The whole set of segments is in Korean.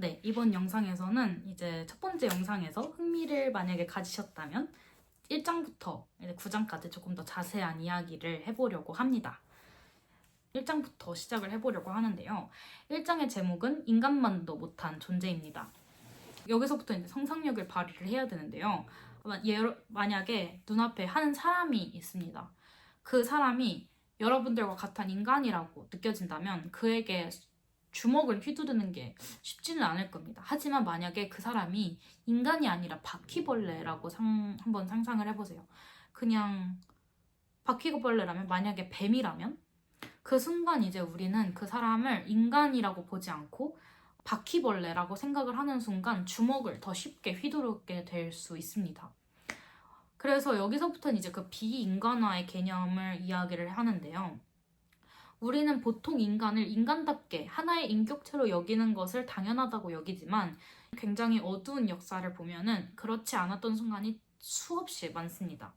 네, 이번 영상에서는 이제 첫 번째 영상에서 흥미를 만약에 가지셨다면 1장부터 9장까지 조금 더 자세한 이야기를 해보려고 합니다. 1장부터 시작을 해보려고 하는데요. 1장의 제목은 인간만도 못한 존재입니다. 여기서부터 이제 상상력을 발휘를 해야 되는데요. 만약에 눈앞에 한 사람이 있습니다. 그 사람이 여러분들과 같은 인간이라고 느껴진다면 그에게 주먹을 휘두르는 게 쉽지는 않을 겁니다. 하지만 만약에 그 사람이 인간이 아니라 바퀴벌레라고 한번 상상을 해보세요. 그냥 바퀴벌레라면, 만약에 뱀이라면 그 순간 이제 우리는 그 사람을 인간이라고 보지 않고 바퀴벌레라고 생각을 하는 순간 주먹을 더 쉽게 휘두르게 될 수 있습니다. 그래서 여기서부터는 이제 그 비인간화의 개념을 이야기를 하는데요. 우리는 보통 인간을 인간답게 하나의 인격체로 여기는 것을 당연하다고 여기지만 굉장히 어두운 역사를 보면은 그렇지 않았던 순간이 수없이 많습니다.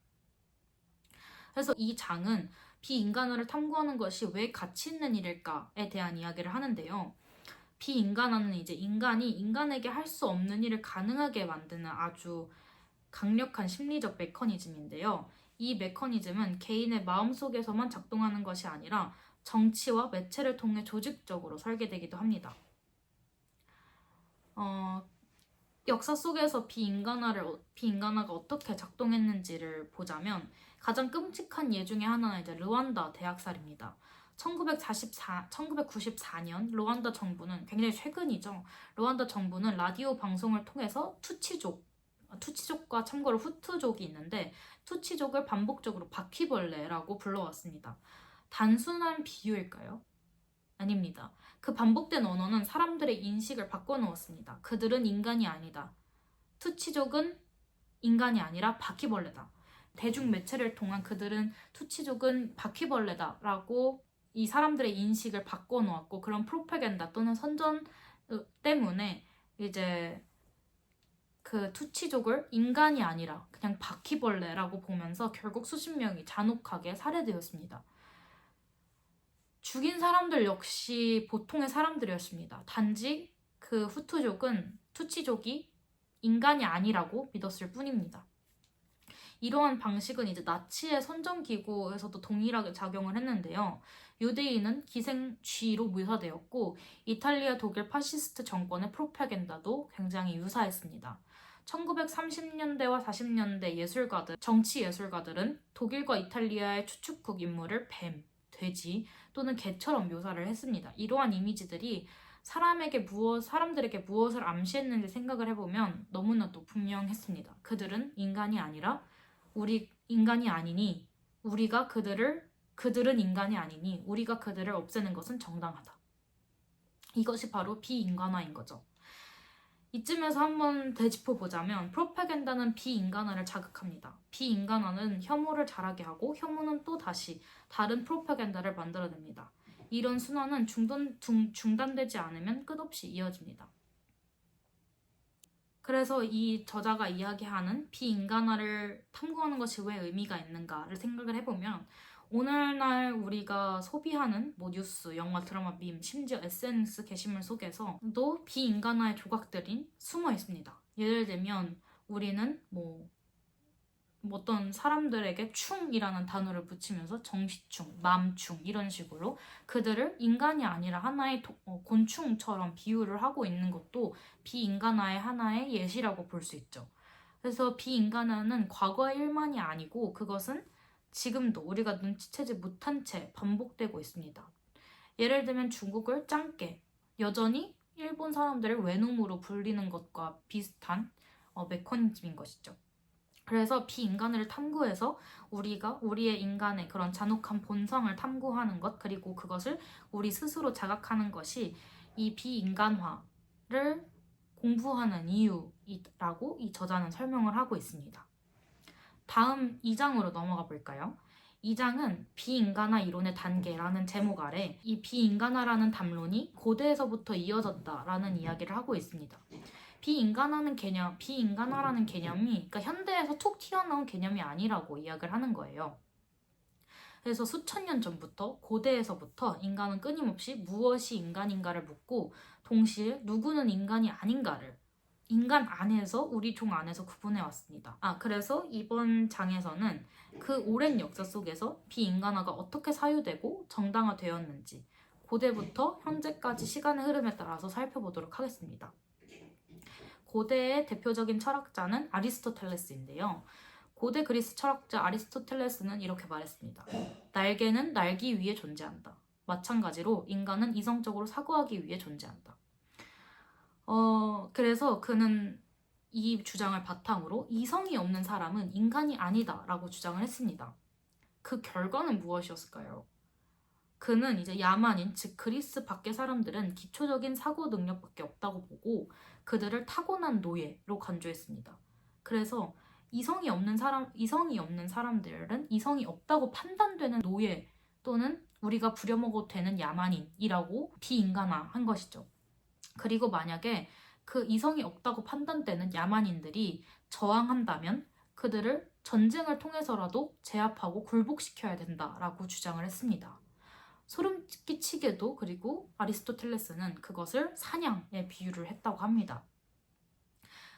그래서 이 장은 비인간화를 탐구하는 것이 왜 가치 있는 일일까에 대한 이야기를 하는데요. 비인간화는 이제 인간이 인간에게 할 수 없는 일을 가능하게 만드는 아주 강력한 심리적 메커니즘인데요. 이 메커니즘은 개인의 마음속에서만 작동하는 것이 아니라 정치와 매체를 통해 조직적으로 설계되기도 합니다. 역사 속에서 비인간화가 어떻게 작동했는지를 보자면 가장 끔찍한 예 중에 하나는 이제 르완다 대학살입니다. 1994년 르완다 정부는 굉장히 최근이죠. 르완다 정부는 라디오 방송을 통해서 투치족과 참고로 후투족이 있는데 투치족을 반복적으로 바퀴벌레라고 불러왔습니다. 단순한 비유일까요? 아닙니다. 그 반복된 언어는 사람들의 인식을 바꿔놓았습니다. 그들은 인간이 아니다. 투치족은 인간이 아니라 바퀴벌레다. 대중매체를 통한 투치족은 바퀴벌레다라고 이 사람들의 인식을 바꿔놓았고, 그런 프로파간다 또는 선전 때문에 이제 그 투치족을 인간이 아니라 그냥 바퀴벌레라고 보면서 결국 수십 명이 잔혹하게 살해되었습니다. 죽인 사람들 역시 보통의 사람들이었습니다. 단지 그 투치족이 인간이 아니라고 믿었을 뿐입니다. 이러한 방식은 이제 나치의 선전기구에서도 동일하게 작용을 했는데요. 유대인은 기생쥐로 묘사되었고 이탈리아 독일 파시스트 정권의 프로파간다도 굉장히 유사했습니다. 1930년대와 40년대 정치 예술가들은 독일과 이탈리아의 추축국 인물을 뱀, 돼지 또는 개처럼 묘사를 했습니다. 이러한 이미지들이 사람들에게 무엇을 암시했는지 생각을 해보면 너무나도 분명했습니다. 그들은 인간이 아니라 그들은 인간이 아니니 우리가 그들을 없애는 것은 정당하다. 이것이 바로 비인간화인 거죠. 이쯤에서 한번 되짚어보자면 프로파간다는 비인간화를 자극합니다. 비인간화는 혐오를 자라게 하고 혐오는 또 다시 다른 프로파간다를 만들어냅니다. 이런 순환은 중단되지 않으면 끝없이 이어집니다. 그래서 이 저자가 이야기하는 비인간화를 탐구하는 것이 왜 의미가 있는가를 생각을 해보면 오늘날 우리가 소비하는 뉴스, 영화, 드라마, 밈, 심지어 SNS 게시물 속에서도 비인간화의 조각들이 숨어 있습니다. 예를 들면 우리는 어떤 사람들에게 충이라는 단어를 붙이면서 정시충, 맘충 이런 식으로 그들을 인간이 아니라 하나의 곤충처럼 비유를 하고 있는 것도 비인간화의 하나의 예시라고 볼 수 있죠. 그래서 비인간화는 과거의 일만이 아니고 그것은 지금도 우리가 눈치채지 못한 채 반복되고 있습니다. 예를 들면 중국을 짱깨, 여전히 일본 사람들을 외놈으로 불리는 것과 비슷한 메커니즘인 것이죠. 그래서 비인간을 탐구해서 우리가 우리의 인간의 그런 잔혹한 본성을 탐구하는 것, 그리고 그것을 우리 스스로 자각하는 것이 이 비인간화를 공부하는 이유라고 이 저자는 설명을 하고 있습니다. 다음 2장으로 넘어가 볼까요? 2장은 비인간화 이론의 단계라는 제목 아래 이 비인간화라는 담론이 고대에서부터 이어졌다라는 이야기를 하고 있습니다. 비인간화라는 개념이 그러니까 현대에서 툭 튀어나온 개념이 아니라고 이야기를 하는 거예요. 그래서 수천 년 전부터 고대에서부터 인간은 끊임없이 무엇이 인간인가를 묻고 동시에 누구는 인간이 아닌가를 인간 안에서 우리 종 안에서 구분해 왔습니다. 그래서 이번 장에서는 그 오랜 역사 속에서 비인간화가 어떻게 사유되고 정당화되었는지 고대부터 현재까지 시간의 흐름에 따라서 살펴보도록 하겠습니다. 고대의 대표적인 철학자는 아리스토텔레스인데요. 고대 그리스 철학자 아리스토텔레스는 이렇게 말했습니다. 날개는 날기 위해 존재한다. 마찬가지로 인간은 이성적으로 사고하기 위해 존재한다. 그래서 그는 이 주장을 바탕으로 이성이 없는 사람은 인간이 아니다 라고 주장을 했습니다. 그 결과는 무엇이었을까요? 그는 이제 야만인, 즉 그리스 밖의 사람들은 기초적인 사고 능력밖에 없다고 보고 그들을 타고난 노예로 간주했습니다. 그래서 이성이 없는 사람들은 이성이 없다고 판단되는 노예 또는 우리가 부려먹어도 되는 야만인이라고 비인간화한 것이죠. 그리고 만약에 그 이성이 없다고 판단되는 야만인들이 저항한다면 그들을 전쟁을 통해서라도 제압하고 굴복시켜야 된다라고 주장을 했습니다. 소름 끼치게도 그리고 아리스토텔레스는 그것을 사냥에 비유를 했다고 합니다.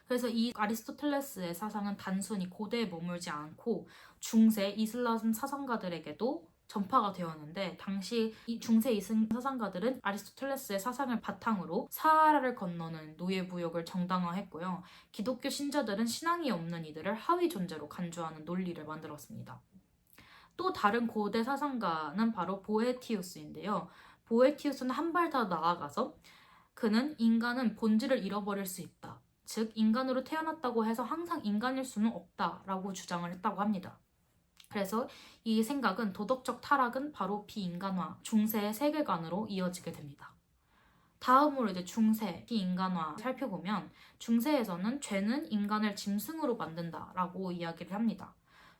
그래서 이 아리스토텔레스의 사상은 단순히 고대에 머물지 않고 중세 이슬람 사상가들에게도 전파가 되었는데 당시 이 중세 이슬람 사상가들은 아리스토텔레스의 사상을 바탕으로 사하라를 건너는 노예무역을 정당화했고요. 기독교 신자들은 신앙이 없는 이들을 하위 존재로 간주하는 논리를 만들었습니다. 또 다른 고대 사상가는 바로 보에티우스인데요. 보에티우스는 한 발 더 나아가서 그는 인간은 본질을 잃어버릴 수 있다. 즉 인간으로 태어났다고 해서 항상 인간일 수는 없다라고 주장을 했다고 합니다. 그래서 이 생각은 도덕적 타락은 바로 비인간화, 중세의 세계관으로 이어지게 됩니다. 다음으로 이제 중세, 비인간화 살펴보면 중세에서는 죄는 인간을 짐승으로 만든다라고 이야기를 합니다.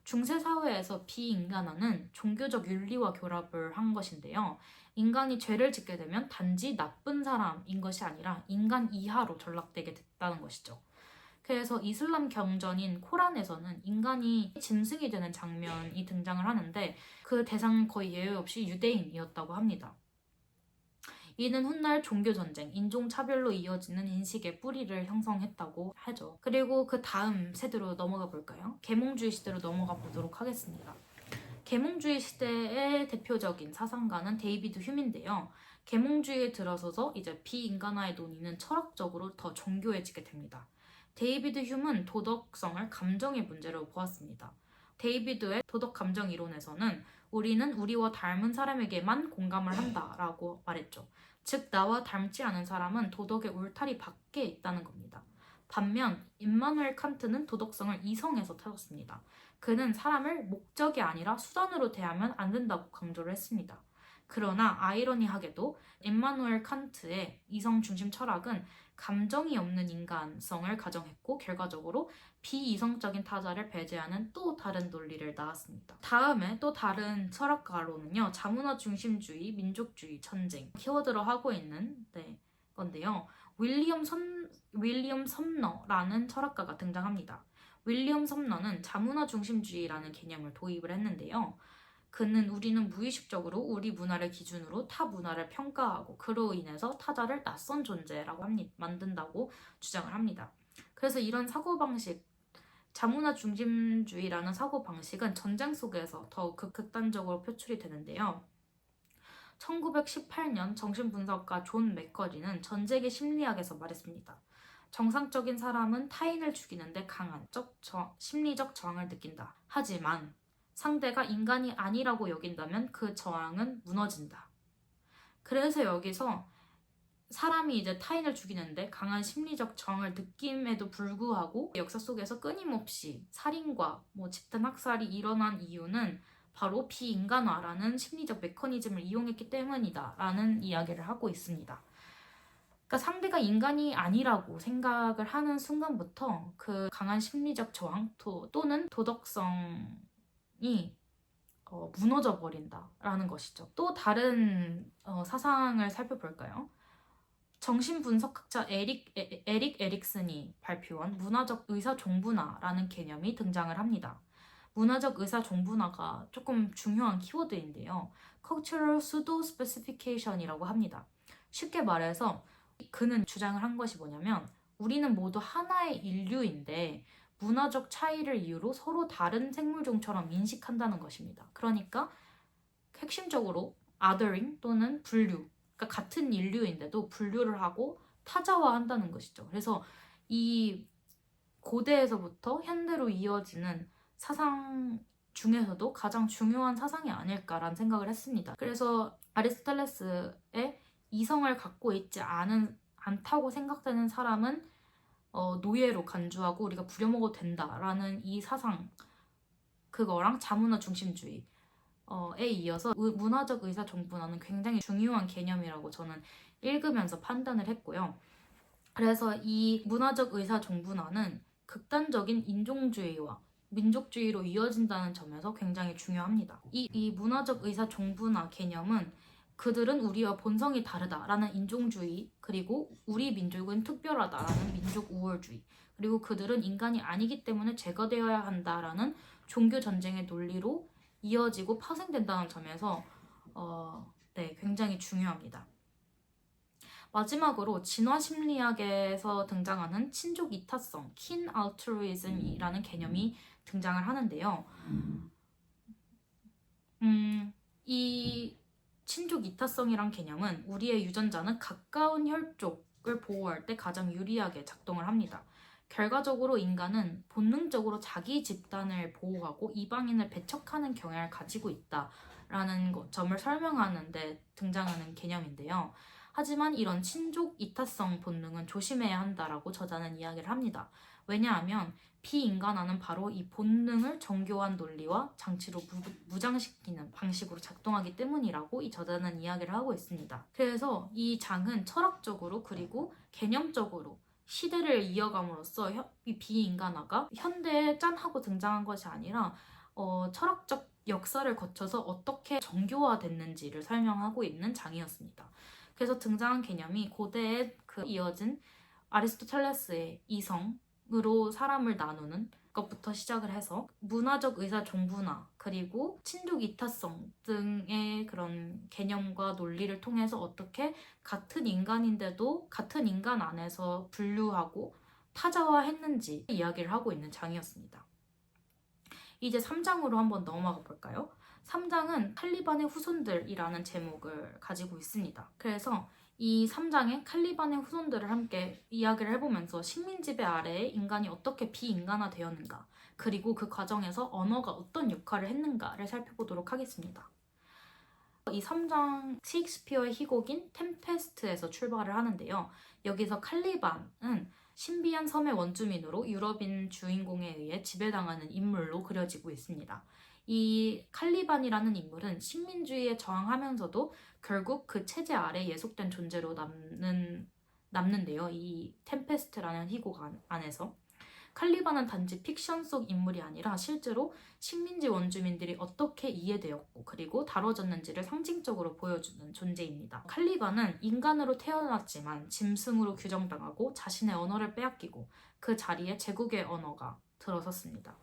중세 사회에서 비인간화는 종교적 윤리와 결합을 한 것인데요. 인간이 죄를 짓게 되면 단지 나쁜 사람인 것이 아니라 인간 이하로 전락되게 됐다는 것이죠. 그래서 이슬람 경전인 코란에서는 인간이 짐승이 되는 장면이 등장을 하는데 그 대상은 거의 예외 없이 유대인이었다고 합니다. 이는 훗날 종교전쟁, 인종차별로 이어지는 인식의 뿌리를 형성했다고 하죠. 그리고 그 다음 세대로 넘어가 볼까요? 계몽주의 시대로 넘어가 보도록 하겠습니다. 계몽주의 시대의 대표적인 사상가는 데이비드 휴민인데요. 계몽주의에 들어서서 이제 비인간화의 논의는 철학적으로 더 정교해지게 됩니다. 데이비드 휴는 도덕성을 감정의 문제로 보았습니다. 데이비드의 도덕 감정 이론에서는 우리는 우리와 닮은 사람에게만 공감을 한다라고 말했죠. 즉 나와 닮지 않은 사람은 도덕의 울타리 밖에 있다는 겁니다. 반면 임마누엘 칸트는 도덕성을 이성에서 찾았습니다. 그는 사람을 목적이 아니라 수단으로 대하면 안 된다고 강조를 했습니다. 그러나 아이러니하게도 임마누엘 칸트의 이성 중심 철학은 감정이 없는 인간성을 가정했고 결과적으로 비이성적인 타자를 배제하는 또 다른 논리를 낳았습니다. 다음에 또 다른 철학가로는요. 자문화 중심주의, 민족주의, 전쟁 키워드로 하고 있는 건데요. 윌리엄 섬너라는 철학가가 등장합니다. 윌리엄 섬너는 자문화 중심주의라는 개념을 도입을 했는데요. 그는 우리는 무의식적으로 우리 문화를 기준으로 타 문화를 평가하고 그로 인해서 타자를 낯선 존재라고 만든다고 주장을 합니다. 그래서 이런 사고방식, 자문화 중심주의라는 사고방식은 전쟁 속에서 더욱 극단적으로 표출이 되는데요. 1918년 정신분석가 존 맥커리는 전쟁의 심리학에서 말했습니다. 정상적인 사람은 타인을 죽이는데 강한 심리적 저항을 느낀다. 하지만 상대가 인간이 아니라고 여긴다면 그 저항은 무너진다. 그래서 여기서 사람이 이제 타인을 죽이는데 강한 심리적 저항을 느낌에도 불구하고 역사 속에서 끊임없이 살인과 집단 학살이 일어난 이유는 바로 비인간화라는 심리적 메커니즘을 이용했기 때문이다 라는 이야기를 하고 있습니다. 그러니까 상대가 인간이 아니라고 생각을 하는 순간부터 그 강한 심리적 저항 또는 도덕성이 무너져 버린다라는 것이죠. 또 다른 사상을 살펴볼까요? 정신분석학자 에릭 에릭슨이 발표한 문화적 의사종분화라는 개념이 등장을 합니다. 문화적 의사 종분화가 조금 중요한 키워드인데요. Cultural Pseudo Specification이라고 합니다. 쉽게 말해서 그는 주장을 한 것이 뭐냐면 우리는 모두 하나의 인류인데 문화적 차이를 이유로 서로 다른 생물종처럼 인식한다는 것입니다. 그러니까 핵심적으로 othering 또는 분류, 그러니까 같은 인류인데도 분류를 하고 타자화한다는 것이죠. 그래서 이 고대에서부터 현대로 이어지는 사상 중에서도 가장 중요한 사상이 아닐까라는 생각을 했습니다. 그래서 아리스토텔레스의 이성을 갖고 있지 않다고 생각되는 사람은 노예로 간주하고 우리가 부려먹어도 된다라는 이 사상, 그거랑 자문화 중심주의 에 이어서 문화적 의사 정분화는 굉장히 중요한 개념이라고 저는 읽으면서 판단을 했고요. 그래서 이 문화적 의사 정분화는 극단적인 인종주의와 민족주의로 이어진다는 점에서 굉장히 중요합니다. 이 문화적 의사 정분화 개념은 그들은 우리와 본성이 다르다라는 인종주의, 그리고 우리 민족은 특별하다라는 민족 우월주의, 그리고 그들은 인간이 아니기 때문에 제거되어야 한다라는 종교 전쟁의 논리로 이어지고 파생된다는 점에서 굉장히 중요합니다. 마지막으로 진화 심리학에서 등장하는 친족 이타성, kin altruism이라는 개념이 등장을 하는데요. 이 친족 이타성이란 개념은 우리의 유전자는 가까운 혈족을 보호할 때 가장 유리하게 작동을 합니다. 결과적으로 인간은 본능적으로 자기 집단을 보호하고 이방인을 배척하는 경향을 가지고 있다라는 점을 설명하는 데 등장하는 개념인데요. 하지만 이런 친족 이타성 본능은 조심해야 한다라고 저자는 이야기를 합니다. 왜냐하면 비인간화는 바로 이 본능을 정교한 논리와 장치로 무장시키는 방식으로 작동하기 때문이라고 이 저자는 이야기를 하고 있습니다. 그래서 이 장은 철학적으로 그리고 개념적으로 시대를 이어감으로써 이 비인간화가 현대에 짠 하고 등장한 것이 아니라 철학적 역사를 거쳐서 어떻게 정교화됐는지를 설명하고 있는 장이었습니다. 그래서 등장한 개념이 고대에 이어진 아리스토텔레스의 이성으로 사람을 나누는 것부터 시작을 해서 문화적 의사 정분화, 그리고 친족 이타성 등의 그런 개념과 논리를 통해서 어떻게 같은 인간인데도 같은 인간 안에서 분류하고 타자화했는지 이야기를 하고 있는 장이었습니다. 이제 3장으로 한번 넘어가 볼까요? 3장은 칼리반의 후손들이라는 제목을 가지고 있습니다. 그래서 이 3장에 칼리반의 후손들을 함께 이야기를 해보면서 식민 지배 아래에 인간이 어떻게 비인간화 되었는가, 그리고 그 과정에서 언어가 어떤 역할을 했는가를 살펴보도록 하겠습니다. 이 3장 셰익스피어의 희곡인 템페스트에서 출발을 하는데요. 여기서 칼리반은 신비한 섬의 원주민으로 유럽인 주인공에 의해 지배당하는 인물로 그려지고 있습니다. 이 칼리반이라는 인물은 식민주의에 저항하면서도 결국 그 체제 아래 예속된 존재로 남는데요. 이 템페스트라는 희곡 안에서. 칼리반은 단지 픽션 속 인물이 아니라 실제로 식민지 원주민들이 어떻게 이해되었고 그리고 다뤄졌는지를 상징적으로 보여주는 존재입니다. 칼리반은 인간으로 태어났지만 짐승으로 규정당하고 자신의 언어를 빼앗기고 그 자리에 제국의 언어가 들어섰습니다.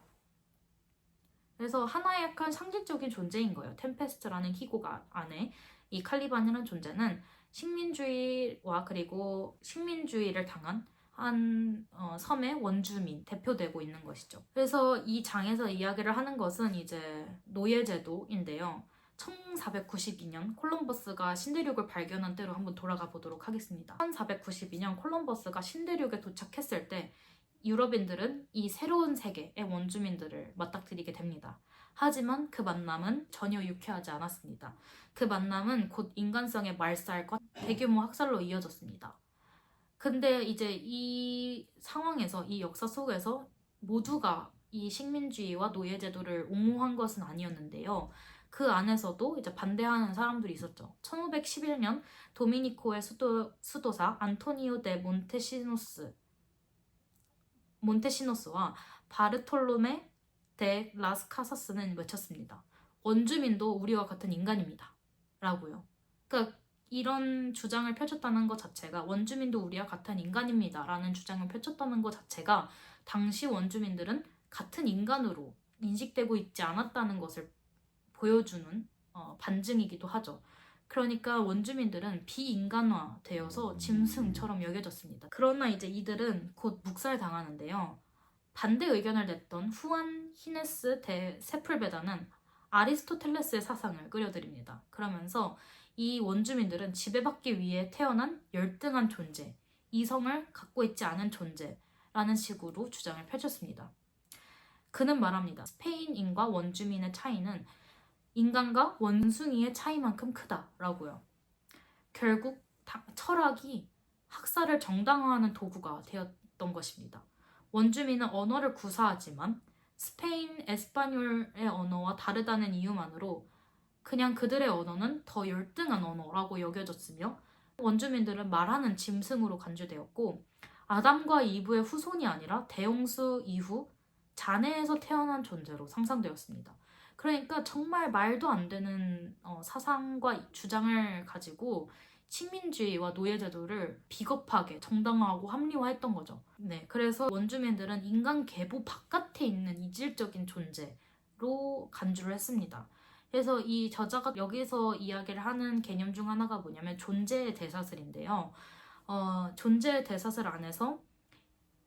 그래서 하나의 약간 상징적인 존재인 거예요. 템페스트라는 희곡 안에 이 칼리반이라는 존재는 식민주의와 그리고 식민주의를 당한 한 섬의 원주민 대표되고 있는 것이죠. 그래서 이 장에서 이야기를 하는 것은 이제 노예제도인데요. 1492년 콜럼버스가 신대륙을 발견한 때로 한번 돌아가 보도록 하겠습니다. 1492년 콜럼버스가 신대륙에 도착했을 때 유럽인들은 이 새로운 세계의 원주민들을 맞닥뜨리게 됩니다. 하지만 그 만남은 전혀 유쾌하지 않았습니다. 그 만남은 곧 인간성의 말살과 대규모 학살로 이어졌습니다. 근데 이제 이 상황에서, 이 역사 속에서 모두가 이 식민주의와 노예제도를 옹호한 것은 아니었는데요. 그 안에서도 이제 반대하는 사람들이 있었죠. 1511년 도미니코의 수도사 안토니오 데 몬테시노스와 바르톨로메 데 라스 카사스는 외쳤습니다. 원주민도 우리와 같은 인간입니다. 라고요. 그러니까 이런 주장을 펼쳤다는 것 자체가, 원주민도 우리와 같은 인간입니다 라는 주장을 펼쳤다는 것 자체가 당시 원주민들은 같은 인간으로 인식되고 있지 않았다는 것을 보여주는 반증이기도 하죠. 그러니까 원주민들은 비인간화되어서 짐승처럼 여겨졌습니다. 그러나 이제 이들은 곧 묵살당하는데요. 반대 의견을 냈던 후안 히네스 대 세풀베다는 아리스토텔레스의 사상을 끌어들입니다. 그러면서 이 원주민들은 지배받기 위해 태어난 열등한 존재, 이성을 갖고 있지 않은 존재라는 식으로 주장을 펼쳤습니다. 그는 말합니다. 스페인인과 원주민의 차이는 인간과 원숭이의 차이만큼 크다라고요. 결국 철학이 학살을 정당화하는 도구가 되었던 것입니다. 원주민은 언어를 구사하지만 스페인 에스파뇰의 언어와 다르다는 이유만으로 그냥 그들의 언어는 더 열등한 언어라고 여겨졌으며 원주민들은 말하는 짐승으로 간주되었고 아담과 이브의 후손이 아니라 대홍수 이후 잔해에서 태어난 존재로 상상되었습니다. 그러니까 정말 말도 안 되는 사상과 주장을 가지고 식민주의와 노예제도를 비겁하게 정당화하고 합리화했던 거죠. 네, 그래서 원주민들은 인간 계보 바깥에 있는 이질적인 존재로 간주를 했습니다. 그래서 이 저자가 여기서 이야기를 하는 개념 중 하나가 뭐냐면 존재의 대사슬인데요. 존재의 대사슬 안에서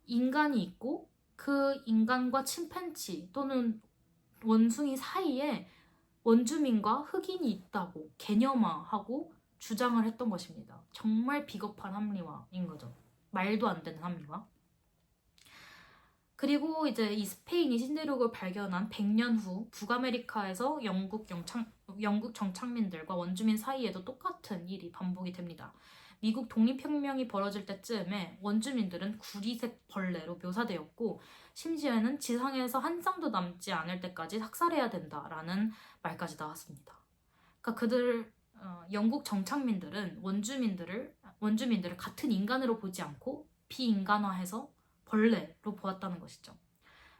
인간이 있고 그 인간과 침팬지 또는 원숭이 사이에 원주민과 흑인이 있다고 개념화하고 주장을 했던 것입니다. 정말 비겁한 합리화인 거죠. 말도 안 되는 합리화. 그리고 이제 이 스페인이 신대륙을 발견한 100년 후 북아메리카에서 영국 정착민들과 원주민 사이에도 똑같은 일이 반복이 됩니다. 미국 독립혁명이 벌어질 때쯤에 원주민들은 구리색 벌레로 묘사되었고 심지어는 지상에서 한 쌍도 남지 않을 때까지 학살해야 된다라는 말까지 나왔습니다. 그러니까 영국 정착민들은 원주민들을 같은 인간으로 보지 않고 비인간화해서 벌레로 보았다는 것이죠.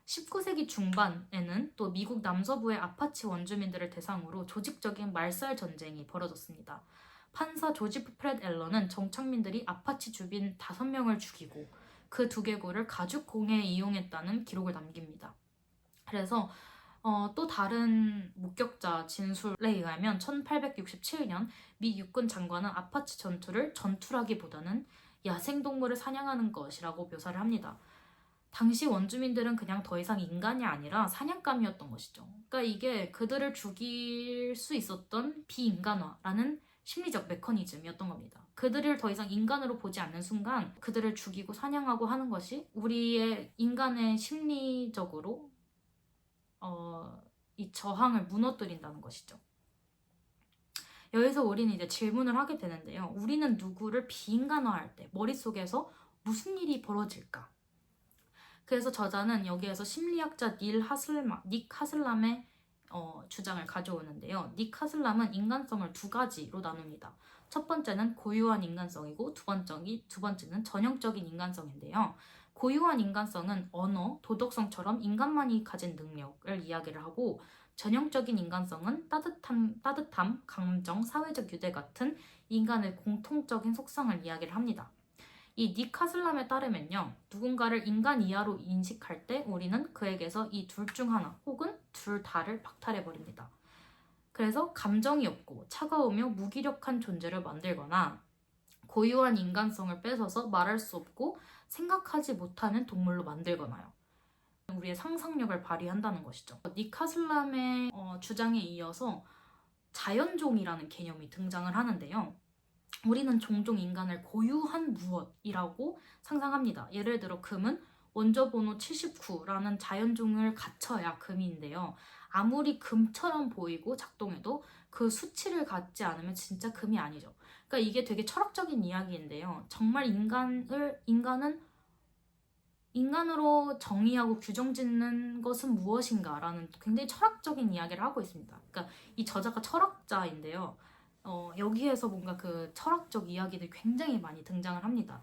19세기 중반에는 또 미국 남서부의 아파치 원주민들을 대상으로 조직적인 말살 전쟁이 벌어졌습니다. 판사 조지프 프렛 앨런은 정착민들이 아파치 주민 5명을 죽이고 그 두개골을 가죽 공예에 이용했다는 기록을 남깁니다. 그래서 또 다른 목격자 진술에 의하면 1867년 미 육군 장관은 아파치 전투를 전투라기보다는 야생동물을 사냥하는 것이라고 묘사를 합니다. 당시 원주민들은 그냥 더 이상 인간이 아니라 사냥감이었던 것이죠. 그러니까 이게 그들을 죽일 수 있었던 비인간화라는 심리적 메커니즘이었던 겁니다. 그들을 더 이상 인간으로 보지 않는 순간 그들을 죽이고 사냥하고 하는 것이 우리의 인간의 심리적으로 이 저항을 무너뜨린다는 것이죠. 여기서 우리는 이제 질문을 하게 되는데요. 우리는 누구를 비인간화할 때 머릿속에서 무슨 일이 벌어질까? 그래서 저자는 여기에서 심리학자 닉 하슬람의 주장을 가져오는데요. 닉 하슬람은 인간성을 2가지로 나눕니다. 첫 번째는 고유한 인간성이고 두 번째는 전형적인 인간성인데요. 고유한 인간성은 언어, 도덕성처럼 인간만이 가진 능력을 이야기를 하고 전형적인 인간성은 따뜻함, 감정, 사회적 유대 같은 인간의 공통적인 속성을 이야기를 합니다. 이 닉 하슬람에 따르면요. 누군가를 인간 이하로 인식할 때 우리는 그에게서 이 둘 중 하나 혹은 둘 다를 박탈해버립니다. 그래서 감정이 없고 차가우며 무기력한 존재를 만들거나 고유한 인간성을 뺏어서 말할 수 없고 생각하지 못하는 동물로 만들거나요. 우리의 상상력을 발휘한다는 것이죠. 닉 하슬람의 주장에 이어서 자연종이라는 개념이 등장을 하는데요. 우리는 종종 인간을 고유한 무엇이라고 상상합니다. 예를 들어 금은 원자번호 79라는 자연종을 갖춰야 금인데요. 아무리 금처럼 보이고 작동해도 그 수치를 갖지 않으면 진짜 금이 아니죠. 그러니까 이게 되게 철학적인 이야기인데요. 정말 인간은 인간으로 정의하고 규정짓는 것은 무엇인가라는 굉장히 철학적인 이야기를 하고 있습니다. 그러니까 이 저자가 철학자인데요. 여기에서 뭔가 그 철학적 이야기들이 굉장히 많이 등장을 합니다.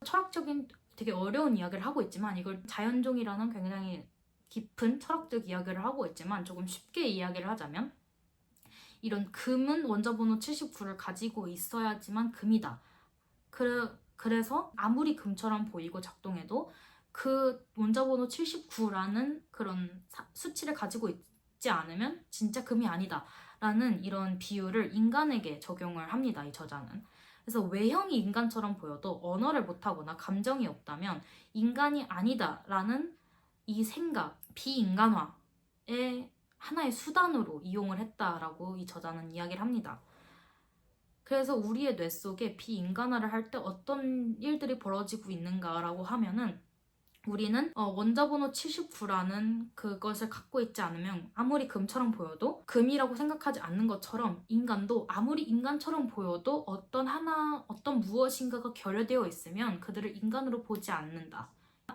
철학적인 되게 어려운 이야기를 하고 있지만 이걸 자연종이라는 굉장히 깊은 철학적 이야기를 하고 있지만 조금 쉽게 이야기를 하자면 이런 금은 원자번호 79를 가지고 있어야지만 금이다. 그래서 아무리 금처럼 보이고 작동해도 그 원자번호 79라는 그런 수치를 가지고 있지 않으면 진짜 금이 아니다 라는 이런 비유를 인간에게 적용을 합니다. 이 저자는. 그래서 외형이 인간처럼 보여도 언어를 못하거나 감정이 없다면 인간이 아니다 라는 이 생각, 비인간화의 하나의 수단으로 이용을 했다라고 이 저자는 이야기를 합니다. 그래서 우리의 뇌 속에 비인간화를 할 때 어떤 일들이 벌어지고 있는가라고 하면은 우리는 원자번호 79라는 그것을 갖고 있지 않으면 아무리 금처럼 보여도 금이라고 생각하지 않는 것처럼 인간도 아무리 인간처럼 보여도 어떤 무엇인가가 결여되어 있으면 그들을 인간으로 보지 않는다.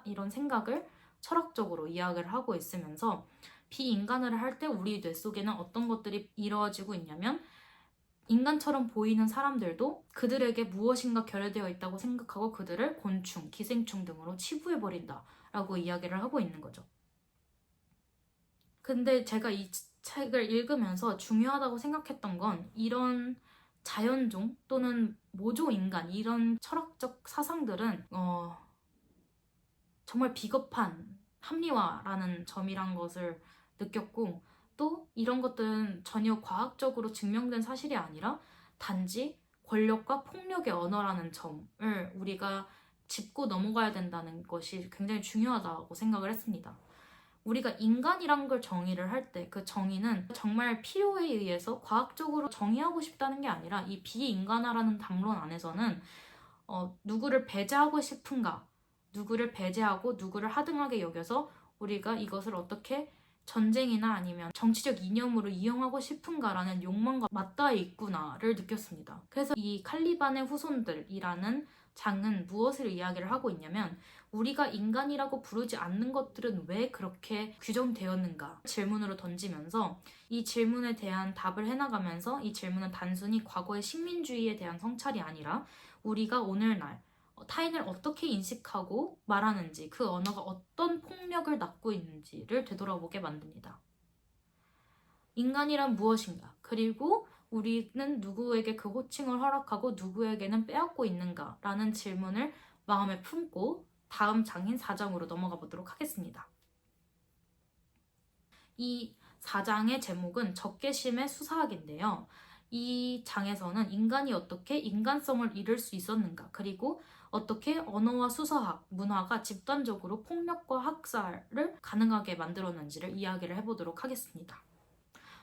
이런 생각을 철학적으로 이야기를 하고 있으면서 비인간화를 할 때 우리 뇌 속에는 어떤 것들이 이루어지고 있냐면 인간처럼 보이는 사람들도 그들에게 무엇인가 결여되어 있다고 생각하고 그들을 곤충, 기생충 등으로 치부해버린다 라고 이야기를 하고 있는 거죠. 근데 제가 이 책을 읽으면서 중요하다고 생각했던 건 이런 자연종 또는 모조인간 이런 철학적 사상들은 정말 비겁한 합리화라는 점이란 것을 느꼈고 또 이런 것들은 전혀 과학적으로 증명된 사실이 아니라 단지 권력과 폭력의 언어라는 점을 우리가 짚고 넘어가야 된다는 것이 굉장히 중요하다고 생각을 했습니다. 우리가 인간이란 걸 정의를 할 때 그 정의는 정말 필요에 의해서 과학적으로 정의하고 싶다는 게 아니라 이 비인간화라는 담론 안에서는 누구를 배제하고 싶은가, 누구를 배제하고 누구를 하등하게 여겨서 우리가 이것을 어떻게 전쟁이나 아니면 정치적 이념으로 이용하고 싶은가라는 욕망과 맞닿아 있구나를 느꼈습니다. 그래서 이 칼리반의 후손들이라는 장은 무엇을 이야기를 하고 있냐면 우리가 인간이라고 부르지 않는 것들은 왜 그렇게 규정되었는가 질문으로 던지면서 이 질문에 대한 답을 해나가면서 이 질문은 단순히 과거의 식민주의에 대한 성찰이 아니라 우리가 오늘날 타인을 어떻게 인식하고 말하는지 그 언어가 어떤 폭력을 낳고 있는지를 되돌아보게 만듭니다. 인간이란 무엇인가? 그리고 우리는 누구에게 그 호칭을 허락하고 누구에게는 빼앗고 있는가? 라는 질문을 마음에 품고 다음 장인 4장으로 넘어가 보도록 하겠습니다. 이 4장의 제목은 적개심의 수사학인데요. 이 장에서는 인간이 어떻게 인간성을 잃을 수 있었는가, 그리고 어떻게 언어와 수사학, 문화가 집단적으로 폭력과 학살을 가능하게 만들었는지를 이야기를 해보도록 하겠습니다.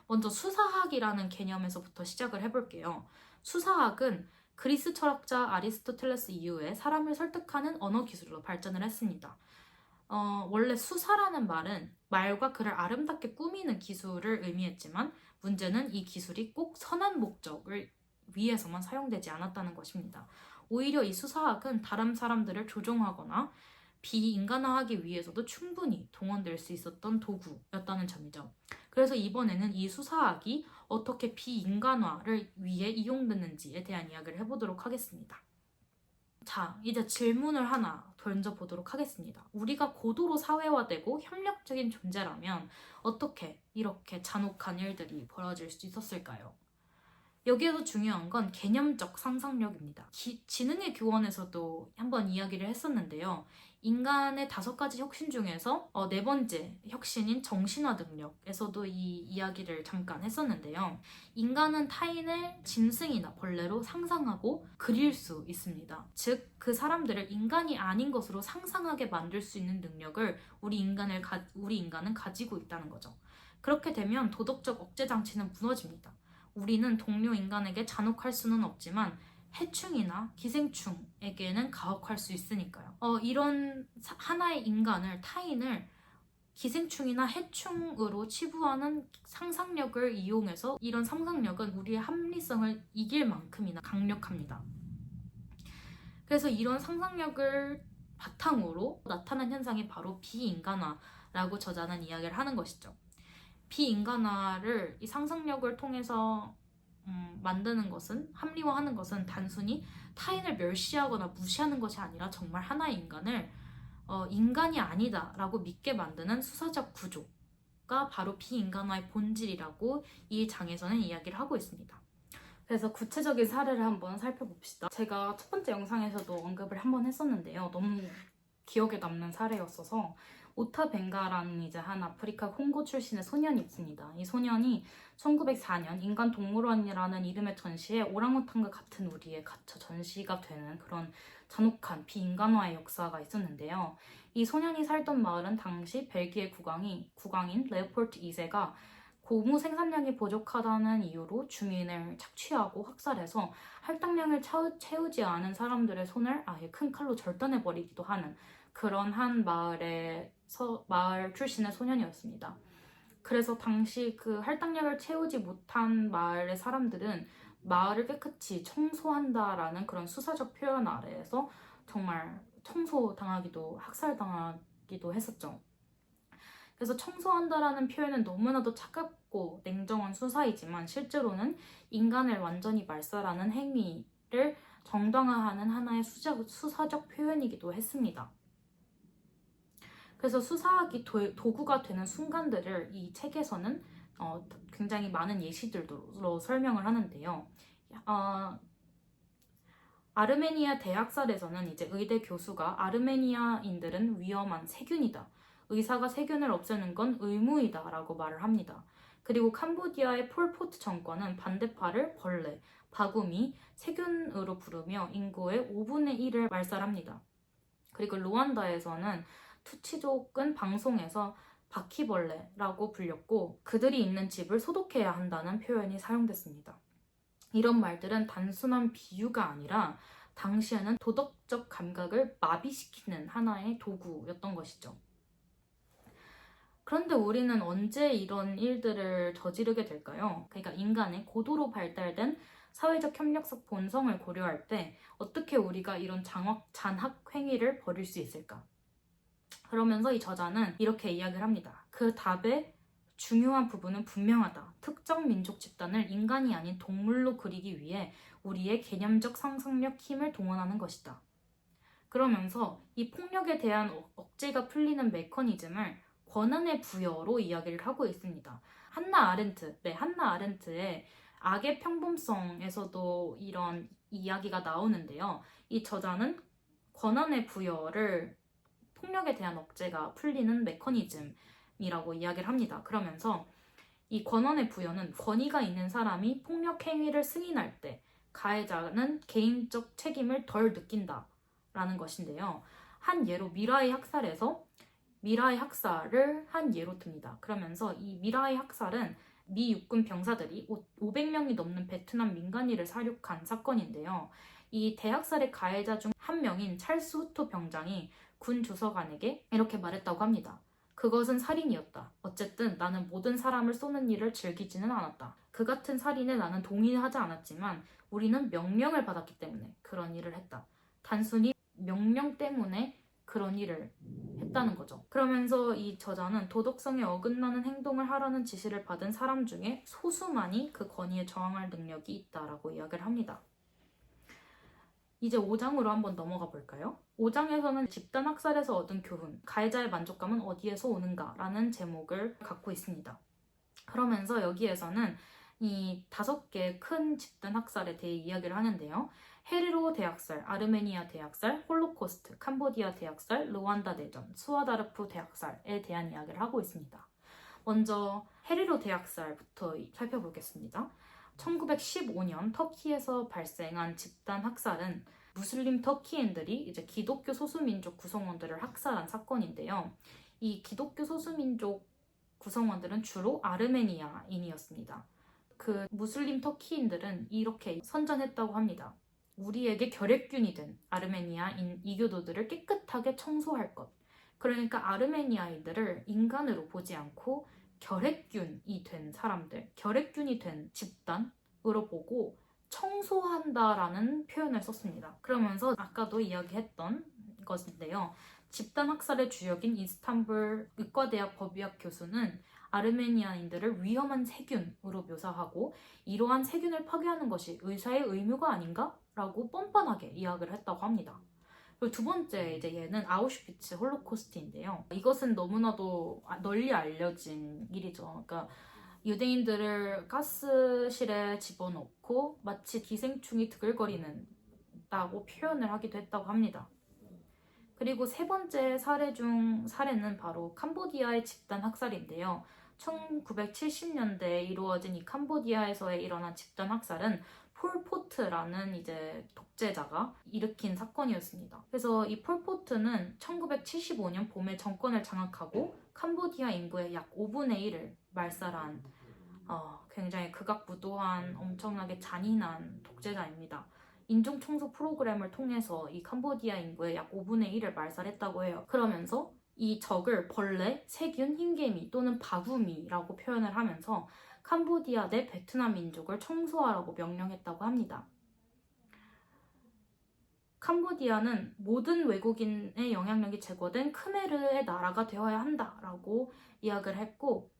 먼저 수사학이라는 개념에서부터 시작을 해볼게요. 수사학은 그리스 철학자 아리스토텔레스 이후에 사람을 설득하는 언어 기술로 발전을 했습니다. 원래 수사라는 말은 말과 글을 아름답게 꾸미는 기술을 의미했지만 문제는 이 기술이 꼭 선한 목적을 위해서만 사용되지 않았다는 것입니다. 오히려 이 수사학은 다른 사람들을 조종하거나 비인간화하기 위해서도 충분히 동원될 수 있었던 도구였다는 점이죠. 그래서 이번에는 이 수사학이 어떻게 비인간화를 위해 이용됐는지에 대한 이야기를 해보도록 하겠습니다. 자, 이제 질문을 하나 던져보도록 하겠습니다. 우리가 고도로 사회화되고 협력적인 존재라면 어떻게 이렇게 잔혹한 일들이 벌어질 수 있었을까요? 여기에서 중요한 건 개념적 상상력입니다. 지능의 교원에서도 한번 이야기를 했었는데요. 인간의 5가지 혁신 중에서 4번째 혁신인 정신화 능력에서도 이 이야기를 잠깐 했었는데요. 인간은 타인을 짐승이나 벌레로 상상하고 그릴 수 있습니다. 즉, 그 사람들을 인간이 아닌 것으로 상상하게 만들 수 있는 능력을 우리 인간은 가지고 있다는 거죠. 그렇게 되면 도덕적 억제 장치는 무너집니다. 우리는 동료 인간에게 잔혹할 수는 없지만 해충이나 기생충에게는 가혹할 수 있으니까요. 이런 하나의 인간을, 타인을 기생충이나 해충으로 치부하는 상상력을 이용해서 이런 상상력은 우리의 합리성을 이길 만큼이나 강력합니다. 그래서 이런 상상력을 바탕으로 나타난 현상이 바로 비인간화라고 저자는 이야기를 하는 것이죠. 비인간화를 이 상상력을 통해서 만드는 것은, 합리화하는 것은 단순히 타인을 멸시하거나 무시하는 것이 아니라 정말 하나의 인간을 인간이 아니다 라고 믿게 만드는 수사적 구조가 바로 비인간화의 본질이라고 이 장에서는 이야기를 하고 있습니다. 그래서 구체적인 사례를 한번 살펴봅시다. 제가 첫 번째 영상에서도 언급을 한번 했었는데요. 너무 기억에 남는 사례였어서 오타벤가라는 이제 한 아프리카 콩고 출신의 소년이 있습니다. 이 소년이 1904년 인간 동물원이라는 이름의 전시에 오랑우탄과 같은 우리에 갇혀 전시가 되는 그런 잔혹한 비인간화의 역사가 있었는데요. 이 소년이 살던 마을은 당시 벨기에 국왕인 레오폴트 2세가 고무 생산량이 부족하다는 이유로 주민을 착취하고 학살해서 할당량을 채우지 않은 사람들의 손을 아예 큰 칼로 절단해버리기도 하는 그런 한 마을 출신의 소년이었습니다. 그래서 당시 그 할당량을 채우지 못한 마을의 사람들은 마을을 깨끗이 청소한다라는 그런 수사적 표현 아래에서 정말 청소당하기도 학살당하기도 했었죠. 그래서 청소한다라는 표현은 너무나도 차갑고 냉정한 수사이지만 실제로는 인간을 완전히 말살하는 행위를 정당화하는 하나의 수사적 표현이기도 했습니다. 그래서 수사하기 도구가 되는 순간들을 이 책에서는 굉장히 많은 예시들로 설명을 하는데요. 아르메니아 대학살에서는 이제 의대 교수가 아르메니아인들은 위험한 세균이다. 의사가 세균을 없애는 건 의무이다 라고 말을 합니다. 그리고 캄보디아의 폴포트 정권은 반대파를 벌레, 바구미, 세균으로 부르며 인구의 5분의 1을 말살합니다. 그리고 루안다에서는 투치족은 방송에서 바퀴벌레라고 불렸고 그들이 있는 집을 소독해야 한다는 표현이 사용됐습니다. 이런 말들은 단순한 비유가 아니라 당시에는 도덕적 감각을 마비시키는 하나의 도구였던 것이죠. 그런데 우리는 언제 이런 일들을 저지르게 될까요? 그러니까 인간의 고도로 발달된 사회적 협력적 본성을 고려할 때 어떻게 우리가 이런 잔학 행위를 벌일 수 있을까? 그러면서 이 저자는 이렇게 이야기를 합니다. 그 답의 중요한 부분은 분명하다. 특정 민족 집단을 인간이 아닌 동물로 그리기 위해 우리의 개념적 상상력 힘을 동원하는 것이다. 그러면서 이 폭력에 대한 억제가 풀리는 메커니즘을 권한의 부여로 이야기를 하고 있습니다. 한나 아렌트의 악의 평범성에서도 이런 이야기가 나오는데요. 이 저자는 권한의 부여를 폭력에 대한 억제가 풀리는 메커니즘이라고 이야기를 합니다. 그러면서 이 권한의 부여는 권위가 있는 사람이 폭력 행위를 승인할 때 가해자는 개인적 책임을 덜 느낀다라는 것인데요. 한 예로 미라이 학살을 한 예로 듭니다. 그러면서 이 미라이 학살은 미 육군 병사들이 500명이 넘는 베트남 민간인을 살육한 사건인데요. 이 대학살의 가해자 중 한 명인 찰스 후토 병장이 군 주서관에게 이렇게 말했다고 합니다. 그것은 살인이었다. 어쨌든 나는 모든 사람을 쏘는 일을 즐기지는 않았다. 그 같은 살인에 나는 동의하지 않았지만 우리는 명령을 받았기 때문에 그런 일을 했다. 단순히 명령 때문에 그런 일을 했다는 거죠. 그러면서 이 저자는 도덕성에 어긋나는 행동을 하라는 지시를 받은 사람 중에 소수만이 그 권위에 저항할 능력이 있다라고 이야기를 합니다. 이제 5장으로 한번 넘어가 볼까요? 5장에서는 집단 학살에서 얻은 교훈, 가해자의 만족감은 어디에서 오는가라는 제목을 갖고 있습니다. 그러면서 여기에서는 이 5개의 큰 집단 학살에 대해 이야기를 하는데요. 헤리로 대학살, 아르메니아 대학살, 홀로코스트, 캄보디아 대학살, 루안다 대전, 수아다르푸 대학살에 대한 이야기를 하고 있습니다. 먼저 헤리로 대학살부터 살펴보겠습니다. 1915년 터키에서 발생한 집단 학살은 무슬림 터키인들이 이제 기독교 소수민족 구성원들을 학살한 사건인데요. 이 기독교 소수민족 구성원들은 주로 아르메니아인이었습니다. 그 무슬림 터키인들은 이렇게 선전했다고 합니다. 우리에게 결핵균이 된 아르메니아인 이교도들을 깨끗하게 청소할 것. 그러니까 아르메니아인들을 인간으로 보지 않고 결핵균이 된 사람들, 결핵균이 된 집단으로 보고 청소한다라는 표현을 썼습니다. 그러면서 아까도 이야기했던 것인데요. 집단 학살의 주역인 이스탄불 의과대학 법의학 교수는 아르메니아인들을 위험한 세균으로 묘사하고 이러한 세균을 파괴하는 것이 의사의 의무가 아닌가? 라고 뻔뻔하게 이야기를 했다고 합니다. 그리고 두 번째 이제 얘는 아우슈비츠 홀로코스트인데요. 이것은 너무나도 널리 알려진 일이죠. 그러니까 유대인들을 가스실에 집어넣고 마치 기생충이 드글거리는다고 표현을 하기도 했다고 합니다. 그리고 세 번째 사례는 바로 캄보디아의 집단 학살인데요. 1970년대에 이루어진 이 캄보디아에서의 일어난 집단 학살은 폴포트라는 이제 독재자가 일으킨 사건이었습니다. 그래서 이 폴포트는 1975년 봄에 정권을 장악하고 캄보디아 인구의 약 5분의 1을 말살한 굉장히 극악무도한 엄청나게 잔인한 독재자입니다. 인종청소 프로그램을 통해서 이 캄보디아 인구의 약 5분의 1을 말살했다고 해요. 그러면서 이 적을 벌레, 세균, 흰개미 또는 바구미라고 표현을 하면서 캄보디아 내 베트남 민족을 청소하라고 명령했다고 합니다. 캄보디아는 모든 외국인의 영향력이 제거된 크메르의 나라가 되어야 한다라고 이야기를 했고,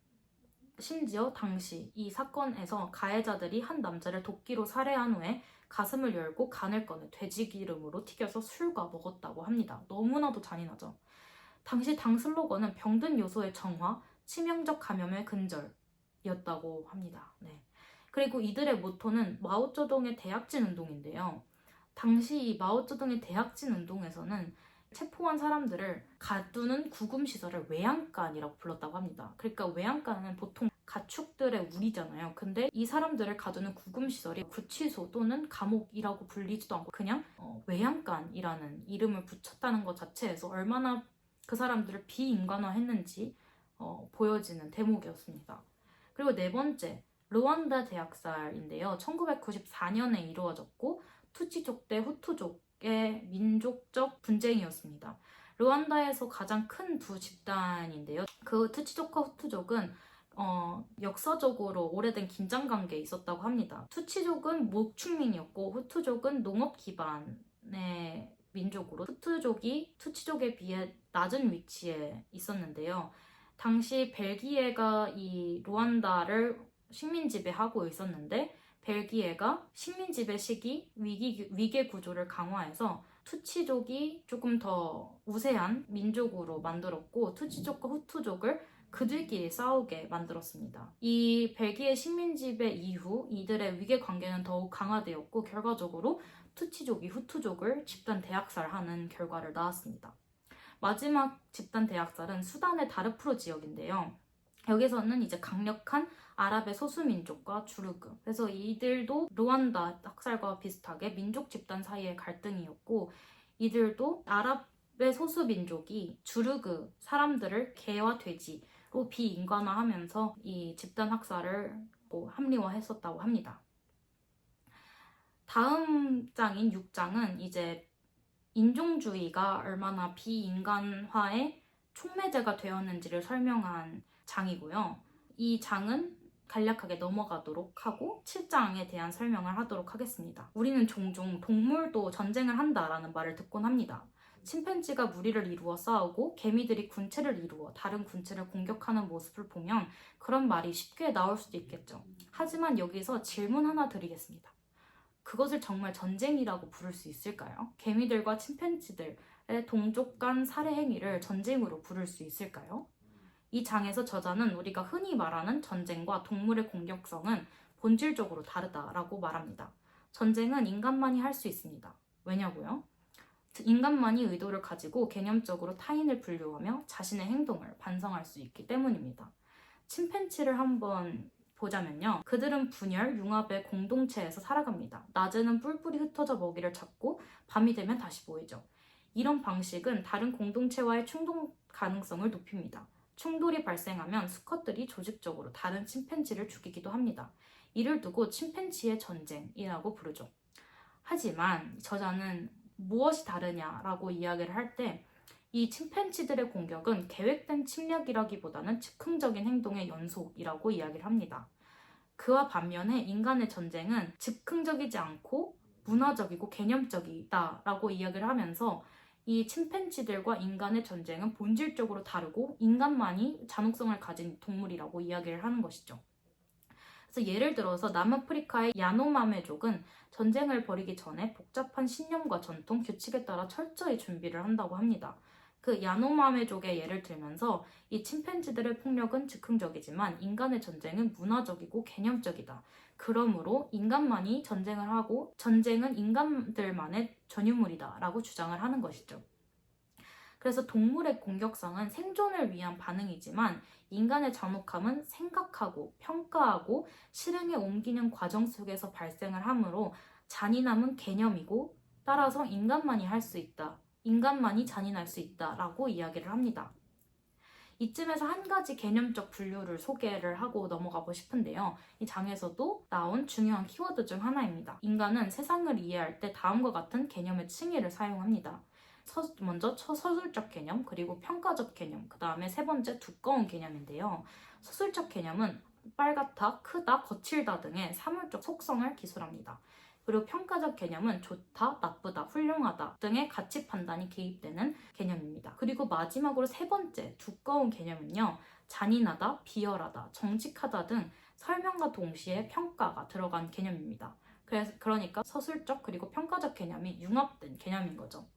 심지어 당시 이 사건에서 가해자들이 한 남자를 도끼로 살해한 후에 가슴을 열고 간을 꺼내 돼지기름으로 튀겨서 술과 먹었다고 합니다. 너무나도 잔인하죠. 당시 당 슬로건은 병든 요소의 정화, 치명적 감염의 근절이었다고 합니다. 네. 그리고 이들의 모토는 마오쩌둥의 대약진 운동인데요. 당시 이 마오쩌둥의 대약진 운동에서는 체포한 사람들을 가두는 구금시설을 외양간이라고 불렀다고 합니다. 그러니까 외양간은 보통 가축들의 우리잖아요. 근데 이 사람들을 가두는 구금시설이 구치소 또는 감옥이라고 불리지도 않고 그냥 외양간이라는 이름을 붙였다는 것 자체에서 얼마나 그 사람들을 비인간화했는지 보여지는 대목이었습니다. 그리고 네 번째, 루안다 대학살인데요. 1994년에 이루어졌고 투치족 대 후투족의 민족적 분쟁이었습니다. 루안다에서 가장 큰 두 집단인데요. 그 투치족과 후투족은 역사적으로 오래된 긴장관계에 있었다고 합니다. 투치족은 목축민이었고 후투족은 농업 기반의 민족으로 후투족이 투치족에 비해 낮은 위치에 있었는데요. 당시 벨기에가 이 루안다를 식민 지배하고 있었는데 벨기에가 식민 지배 시기 위계 구조를 강화해서 투치족이 조금 더 우세한 민족으로 만들었고 투치족과 후투족을 그들끼리 싸우게 만들었습니다. 이 벨기에 식민 지배 이후 이들의 위계 관계는 더욱 강화되었고 결과적으로 투치족이 후투족을 집단 대학살하는 결과를 낳았습니다. 마지막 집단 대학살은 수단의 다르푸르 지역인데요. 여기서는 이제 강력한 아랍의 소수민족과 주르그, 그래서 이들도 루안다 학살과 비슷하게 민족 집단 사이의 갈등이었고 이들도 아랍의 소수민족이 주르그 사람들을 개와 돼지로 비인간화하면서 이 집단 학살을 합리화했었다고 합니다. 다음 장인 6장은 이제 인종주의가 얼마나 비인간화의 촉매제가 되었는지를 설명한 장이고요. 이 장은 간략하게 넘어가도록 하고 7장에 대한 설명을 하도록 하겠습니다. 우리는 종종 동물도 전쟁을 한다라는 말을 듣곤 합니다. 침팬지가 무리를 이루어 싸우고 개미들이 군체를 이루어 다른 군체를 공격하는 모습을 보면 그런 말이 쉽게 나올 수도 있겠죠. 하지만 여기서 질문 하나 드리겠습니다. 그것을 정말 전쟁이라고 부를 수 있을까요? 개미들과 침팬지들의 동족 간 살해 행위를 전쟁으로 부를 수 있을까요? 이 장에서 저자는 우리가 흔히 말하는 전쟁과 동물의 공격성은 본질적으로 다르다라고 말합니다. 전쟁은 인간만이 할 수 있습니다. 왜냐고요? 인간만이 의도를 가지고 개념적으로 타인을 분류하며 자신의 행동을 반성할 수 있기 때문입니다. 침팬지를 한번 보자면요. 그들은 분열, 융합의 공동체에서 살아갑니다. 낮에는 뿔뿔이 흩어져 먹이를 찾고 밤이 되면 다시 모이죠. 이런 방식은 다른 공동체와의 충돌 가능성을 높입니다. 충돌이 발생하면 수컷들이 조직적으로 다른 침팬지를 죽이기도 합니다. 이를 두고 침팬지의 전쟁이라고 부르죠. 하지만 저자는 무엇이 다르냐라고 이야기를 할 때 이 침팬지들의 공격은 계획된 침략이라기보다는 즉흥적인 행동의 연속이라고 이야기를 합니다. 그와 반면에 인간의 전쟁은 즉흥적이지 않고 문화적이고 개념적이다라고 이야기를 하면서 이 침팬지들과 인간의 전쟁은 본질적으로 다르고 인간만이 잔혹성을 가진 동물이라고 이야기를 하는 것이죠. 그래서 예를 들어서 남아프리카의 야노마메족은 전쟁을 벌이기 전에 복잡한 신념과 전통, 규칙에 따라 철저히 준비를 한다고 합니다. 그 야노마메족의 예를 들면서 이 침팬지들의 폭력은 즉흥적이지만 인간의 전쟁은 문화적이고 개념적이다. 그러므로 인간만이 전쟁을 하고 전쟁은 인간들만의 전유물이다 라고 주장을 하는 것이죠. 그래서 동물의 공격성은 생존을 위한 반응이지만 인간의 잔혹함은 생각하고 평가하고 실행에 옮기는 과정 속에서 발생을 하므로 잔인함은 개념이고 따라서 인간만이 할 수 있다. 인간만이 잔인할 수 있다라고 이야기를 합니다. 이쯤에서 한 가지 개념적 분류를 소개를 하고 넘어가고 싶은데요. 이 장에서도 나온 중요한 키워드 중 하나입니다. 인간은 세상을 이해할 때 다음과 같은 개념의 칭의를 사용합니다. 먼저 서술적 개념, 그리고 평가적 개념, 그 다음에 세 번째 두꺼운 개념인데요. 서술적 개념은 빨갛다, 크다, 거칠다 등의 사물적 속성을 기술합니다. 그리고 평가적 개념은 좋다, 나쁘다, 훌륭하다 등의 가치 판단이 개입되는 개념입니다. 그리고 마지막으로 세 번째 두꺼운 개념은요. 잔인하다, 비열하다, 정직하다 등 설명과 동시에 평가가 들어간 개념입니다. 그러니까 서술적 그리고 평가적 개념이 융합된 개념인 거죠.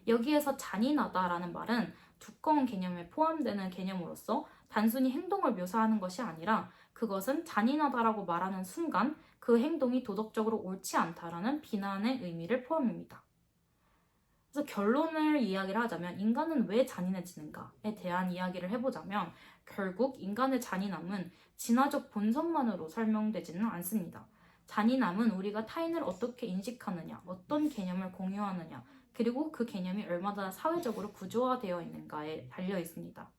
여기에서 잔인하다라는 말은 두꺼운 개념에 포함되는 개념으로서 단순히 행동을 묘사하는 것이 아니라 그것은 잔인하다라고 말하는 순간 그 행동이 도덕적으로 옳지 않다라는 비난의 의미를 포함합니다. 그래서 결론을 이야기를 하자면 인간은 왜 잔인해지는가에 대한 이야기를 해보자면 결국 인간의 잔인함은 진화적 본성만으로 설명되지는 않습니다. 잔인함은 우리가 타인을 어떻게 인식하느냐, 어떤 개념을 공유하느냐, 그리고 그 개념이 얼마나 사회적으로 구조화되어 있는가에 달려 있습니다.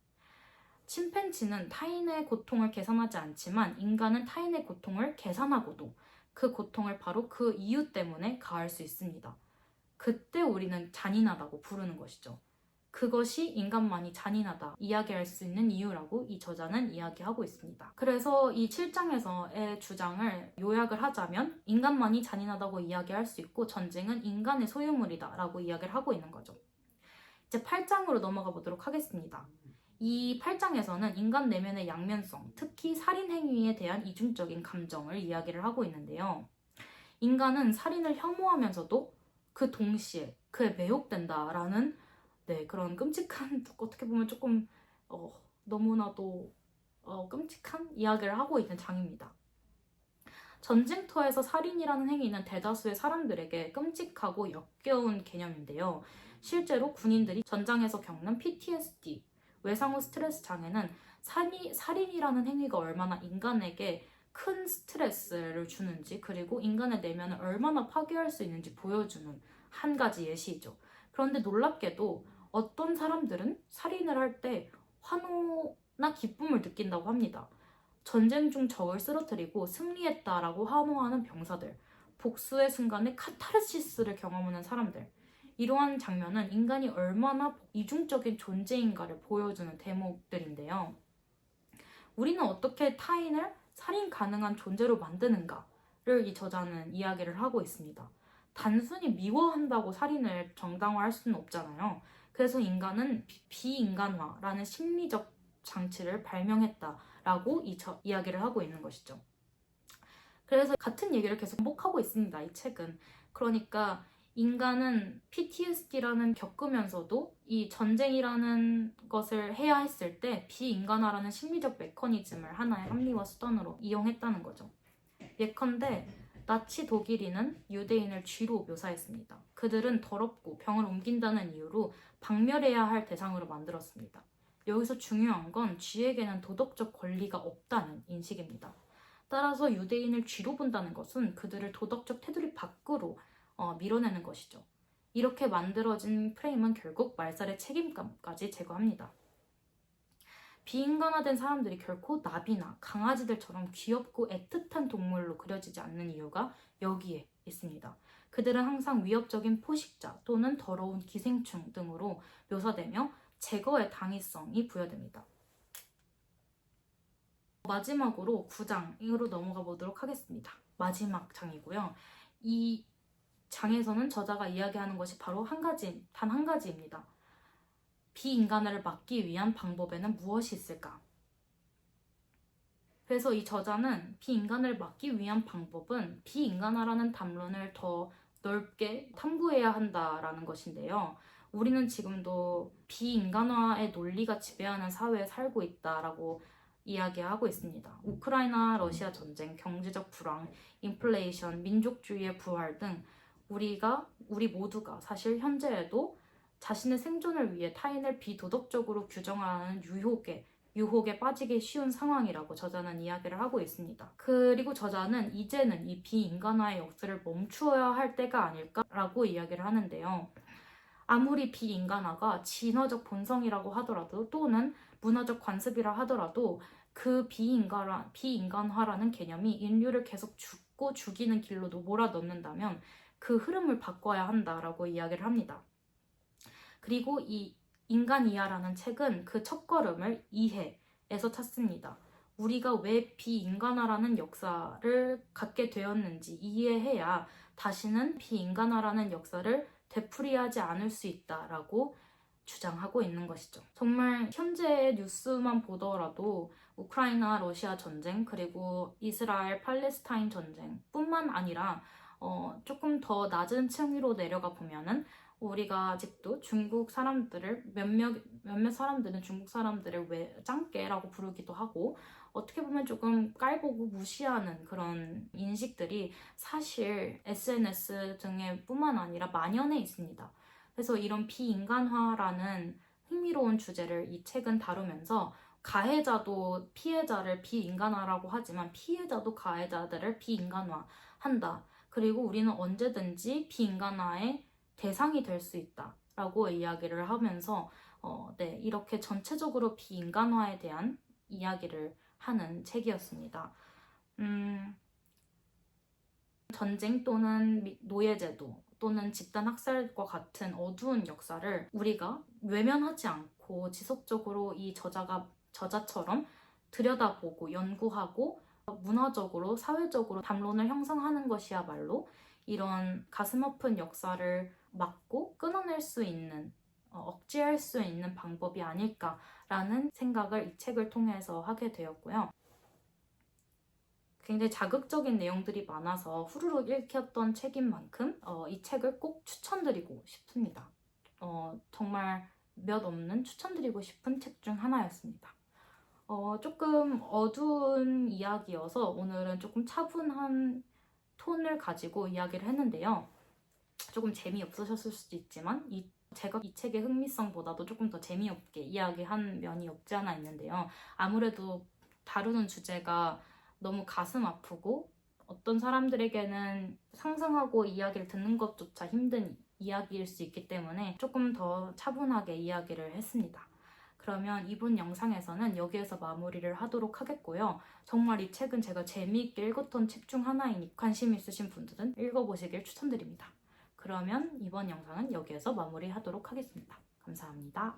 침팬지는 타인의 고통을 계산하지 않지만 인간은 타인의 고통을 계산하고도 그 고통을 바로 그 이유 때문에 가할 수 있습니다. 그때 우리는 잔인하다고 부르는 것이죠. 그것이 인간만이 잔인하다 이야기할 수 있는 이유라고 이 저자는 이야기하고 있습니다. 그래서 이 7장에서의 주장을 요약을 하자면 인간만이 잔인하다고 이야기할 수 있고 전쟁은 인간의 소유물이다 라고 이야기를 하고 있는 거죠. 이제 8장으로 넘어가 보도록 하겠습니다. 이 8장에서는 인간 내면의 양면성, 특히 살인 행위에 대한 이중적인 감정을 이야기를 하고 있는데요. 인간은 살인을 혐오하면서도 그 동시에 그에 매혹된다라는 그런 끔찍한, 어떻게 보면 조금 너무나도 끔찍한 이야기를 하고 있는 장입니다. 전쟁터에서 살인이라는 행위는 대다수의 사람들에게 끔찍하고 역겨운 개념인데요. 실제로 군인들이 전장에서 겪는 PTSD, 외상후 스트레스 장애는 살인이라는 행위가 얼마나 인간에게 큰 스트레스를 주는지 그리고 인간의 내면을 얼마나 파괴할 수 있는지 보여주는 한 가지 예시죠. 그런데 놀랍게도 어떤 사람들은 살인을 할 때 환호나 기쁨을 느낀다고 합니다. 전쟁 중 적을 쓰러뜨리고 승리했다라고 환호하는 병사들, 복수의 순간에 카타르시스를 경험하는 사람들, 이러한 장면은 인간이 얼마나 이중적인 존재인가를 보여주는 대목들인데요. 우리는 어떻게 타인을 살인 가능한 존재로 만드는가를 이 저자는 이야기를 하고 있습니다. 단순히 미워한다고 살인을 정당화할 수는 없잖아요. 그래서 인간은 비인간화라는 심리적 장치를 발명했다라고 이야기를 하고 있는 것이죠. 그래서 같은 얘기를 계속 반복하고 있습니다. 이 책은. 그러니까 인간은 PTSD라는 겪으면서도 이 전쟁이라는 것을 해야 했을 때 비인간화라는 심리적 메커니즘을 하나의 합리화 수단으로 이용했다는 거죠. 예컨대 나치 독일인은 유대인을 쥐로 묘사했습니다. 그들은 더럽고 병을 옮긴다는 이유로 박멸해야 할 대상으로 만들었습니다. 여기서 중요한 건 쥐에게는 도덕적 권리가 없다는 인식입니다. 따라서 유대인을 쥐로 본다는 것은 그들을 도덕적 테두리 밖으로 밀어내는 것이죠. 이렇게 만들어진 프레임은 결국 말살의 책임감까지 제거합니다. 비인간화된 사람들이 결코 나비나 강아지들처럼 귀엽고 애틋한 동물로 그려지지 않는 이유가 여기에 있습니다. 그들은 항상 위협적인 포식자 또는 더러운 기생충 등으로 묘사되며 제거의 당위성이 부여됩니다. 마지막으로 9장으로 넘어가 보도록 하겠습니다. 마지막 장이고요. 이 장에서는 저자가 이야기하는 것이 바로 단 한 가지입니다. 비인간화를 막기 위한 방법에는 무엇이 있을까? 그래서 이 저자는 비인간을 막기 위한 방법은 비인간화라는 담론을 더 넓게 탐구해야 한다라는 것인데요. 우리는 지금도 비인간화의 논리가 지배하는 사회에 살고 있다라고 이야기하고 있습니다. 우크라이나 러시아 전쟁, 경제적 불황, 인플레이션, 민족주의의 부활 등 우리 모두가 사실 현재에도 자신의 생존을 위해 타인을 비도덕적으로 규정하는 유혹에 빠지기 쉬운 상황이라고 저자는 이야기를 하고 있습니다. 그리고 저자는 이제는 이 비인간화의 역사를 멈추어야 할 때가 아닐까라고 이야기를 하는데요. 아무리 비인간화가 진화적 본성이라고 하더라도 또는 문화적 관습이라 하더라도 그 비인간화라는 개념이 인류를 계속 죽고 죽이는 길로 몰아넣는다면 그 흐름을 바꿔야 한다라고 이야기를 합니다. 그리고 이 인간 이하라는 책은 그 첫걸음을 이해에서 찾습니다. 우리가 왜 비인간화라는 역사를 갖게 되었는지 이해해야 다시는 비인간화라는 역사를 되풀이하지 않을 수 있다라고 주장하고 있는 것이죠. 정말 현재의 뉴스만 보더라도 우크라이나 러시아 전쟁 그리고 이스라엘 팔레스타인 전쟁뿐만 아니라 조금 더 낮은 층위로 내려가 보면은 우리가 아직도 중국 사람들을 몇몇 사람들은 중국 사람들을 왜 짱깨라고 부르기도 하고 어떻게 보면 조금 깔보고 무시하는 그런 인식들이 사실 SNS 등에 뿐만 아니라 만연해 있습니다. 그래서 이런 비인간화라는 흥미로운 주제를 이 책은 다루면서 가해자도 피해자를 비인간화라고 하지만 피해자도 가해자들을 비인간화한다. 그리고 우리는 언제든지 비인간화의 대상이 될 수 있다라고 이야기를 하면서 이렇게 전체적으로 비인간화에 대한 이야기를 하는 책이었습니다. 전쟁 또는 노예제도 또는 집단 학살과 같은 어두운 역사를 우리가 외면하지 않고 지속적으로 이 저자처럼 들여다보고 연구하고 문화적으로 사회적으로 담론을 형성하는 것이야말로 이런 가슴 아픈 역사를 막고 끊어낼 수 있는 억제할 수 있는 방법이 아닐까라는 생각을 이 책을 통해서 하게 되었고요. 굉장히 자극적인 내용들이 많아서 후루룩 읽혔던 책인 만큼 이 책을 꼭 추천드리고 싶습니다. 정말 몇 없는 추천드리고 싶은 책 중 하나였습니다. 조금 어두운 이야기여서 오늘은 조금 차분한 톤을 가지고 이야기를 했는데요. 조금 재미없으셨을 수도 있지만 제가 이 책의 흥미성보다도 조금 더 재미없게 이야기한 면이 없지 않아 있는데요. 아무래도 다루는 주제가 너무 가슴 아프고 어떤 사람들에게는 상상하고 이야기를 듣는 것조차 힘든 이야기일 수 있기 때문에 조금 더 차분하게 이야기를 했습니다. 그러면 이번 영상에서는 여기에서 마무리를 하도록 하겠고요. 정말 이 책은 제가 재미있게 읽었던 책 중 하나이니 관심 있으신 분들은 읽어보시길 추천드립니다. 그러면 이번 영상은 여기에서 마무리하도록 하겠습니다. 감사합니다.